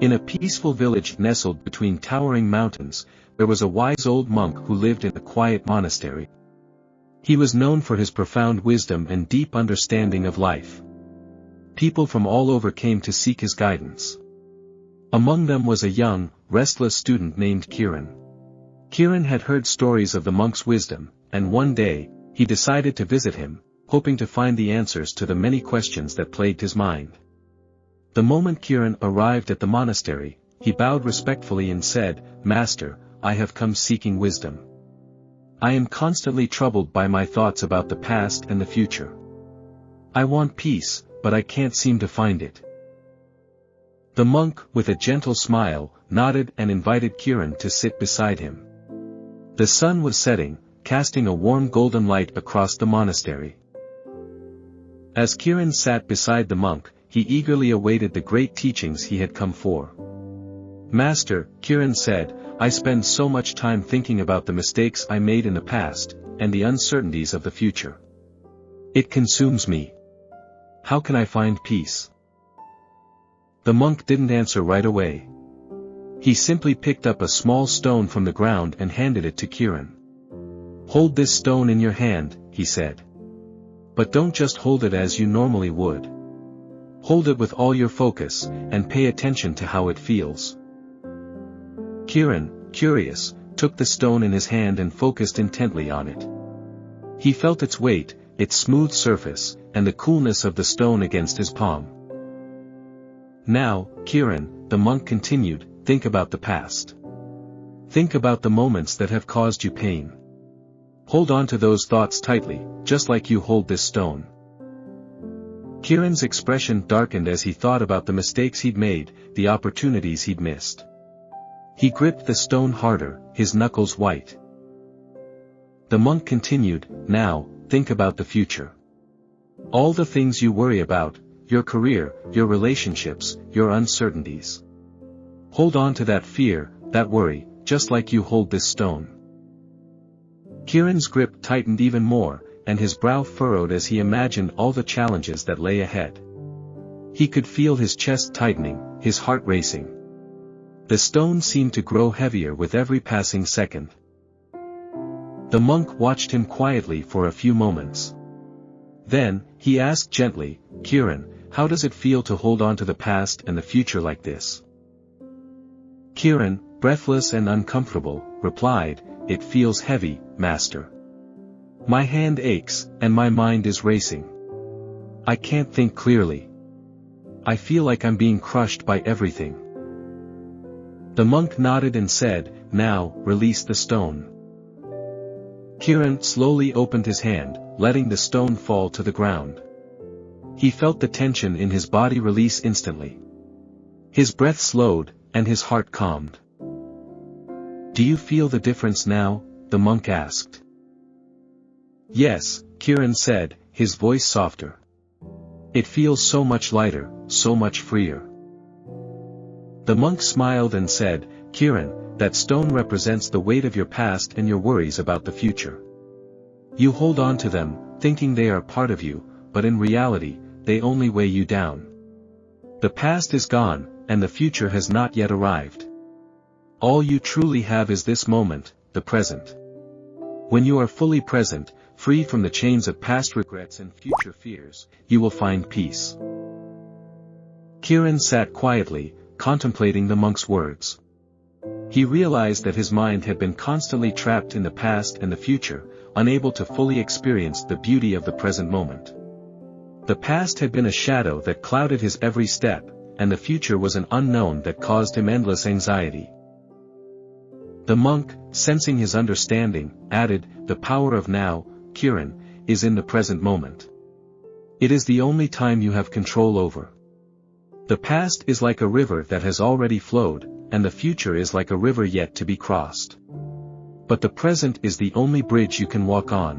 In a peaceful village nestled between towering mountains, there was a wise old monk who lived in a quiet monastery. He was known for his profound wisdom and deep understanding of life. People from all over came to seek his guidance. Among them was a young, restless student named Kiran. Kiran had heard stories of the monk's wisdom, and one day, he decided to visit him, hoping to find the answers to the many questions that plagued his mind. The moment Kiran arrived at the monastery, he bowed respectfully and said, "Master, I have come seeking wisdom. I am constantly troubled by my thoughts about the past and the future. I want peace, but I can't seem to find it." The monk, with a gentle smile, nodded and invited Kiran to sit beside him. The sun was setting, casting a warm golden light across the monastery. As Kiran sat beside the monk, he eagerly awaited the great teachings he had come for. "Master," Kiran said, "I spend so much time thinking about the mistakes I made in the past, and the uncertainties of the future. It consumes me. How can I find peace?" The monk didn't answer right away. He simply picked up a small stone from the ground and handed it to Kiran. "Hold this stone in your hand," he said. "But don't just hold it as you normally would. Hold it with all your focus, and pay attention to how it feels." Kiran, curious, took the stone in his hand and focused intently on it. He felt its weight, its smooth surface, and the coolness of the stone against his palm. "Now, Kiran," the monk continued, "think about the past. Think about the moments that have caused you pain. Hold on to those thoughts tightly, just like you hold this stone." Kiran's expression darkened as he thought about the mistakes he'd made, the opportunities he'd missed. He gripped the stone harder, his knuckles white. The monk continued, "Now, think about the future. All the things you worry about, your career, your relationships, your uncertainties. Hold on to that fear, that worry, just like you hold this stone." Kiran's grip tightened even more, and his brow furrowed as he imagined all the challenges that lay ahead. He could feel his chest tightening, his heart racing. The stone seemed to grow heavier with every passing second. The monk watched him quietly for a few moments. Then, he asked gently, "Kiran, how does it feel to hold on to the past and the future like this?" Kiran, breathless and uncomfortable, replied, "It feels heavy, Master. My hand aches, and my mind is racing. I can't think clearly. I feel like I'm being crushed by everything." The monk nodded and said, "Now, release the stone." Kiran slowly opened his hand, letting the stone fall to the ground. He felt the tension in his body release instantly. His breath slowed, and his heart calmed. "Do you feel the difference now?" the monk asked. "Yes," Kiran said, his voice softer. "It feels so much lighter, so much freer." The monk smiled and said, "Kiran, that stone represents the weight of your past and your worries about the future. You hold on to them, thinking they are part of you, but in reality, they only weigh you down. The past is gone, and the future has not yet arrived. All you truly have is this moment, the present. When you are fully present, free from the chains of past regrets and future fears, you will find peace." Kiran sat quietly, contemplating the monk's words. He realized that his mind had been constantly trapped in the past and the future, unable to fully experience the beauty of the present moment. The past had been a shadow that clouded his every step, and the future was an unknown that caused him endless anxiety. The monk, sensing his understanding, added, "The power of now, Kiran, is in the present moment. It is the only time you have control over. The past is like a river that has already flowed, and the future is like a river yet to be crossed. But the present is the only bridge you can walk on.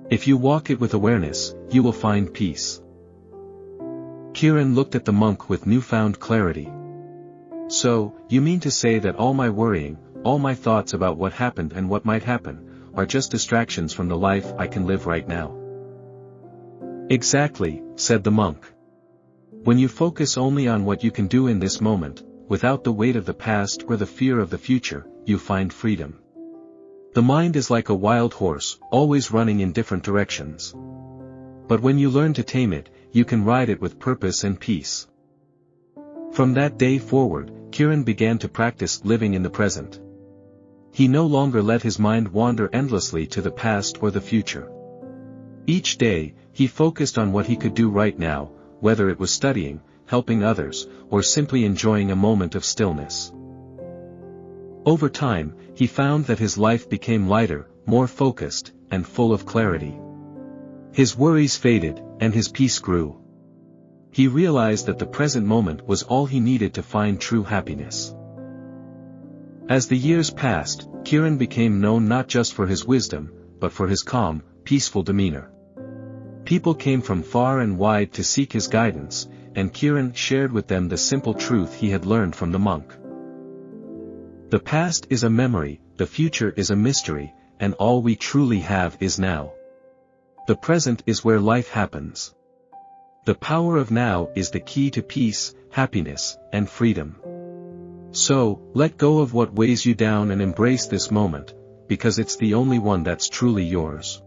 If you walk it with awareness, you will find peace." Kiran looked at the monk with newfound clarity. "So, you mean to say that all my worrying, all my thoughts about what happened and what might happen, are just distractions from the life I can live right now?" "Exactly," said the monk. "When you focus only on what you can do in this moment, without the weight of the past or the fear of the future, you find freedom. The mind is like a wild horse, always running in different directions. But when you learn to tame it, you can ride it with purpose and peace. From that day forward, Kiran began to practice living in the present. He no longer let his mind wander endlessly to the past or the future. Each day, he focused on what he could do right now, whether it was studying, helping others, or simply enjoying a moment of stillness. Over time, he found that his life became lighter, more focused, and full of clarity. His worries faded, and his peace grew. He realized that the present moment was all he needed to find true happiness. As the years passed, Kiran became known not just for his wisdom, but for his calm, peaceful demeanor. People came from far and wide to seek his guidance, and Kiran shared with them the simple truth he had learned from the monk. The past is a memory, the future is a mystery, and all we truly have is now. The present is where life happens. The power of now is the key to peace, happiness, and freedom. So, let go of what weighs you down and embrace this moment, because it's the only one that's truly yours.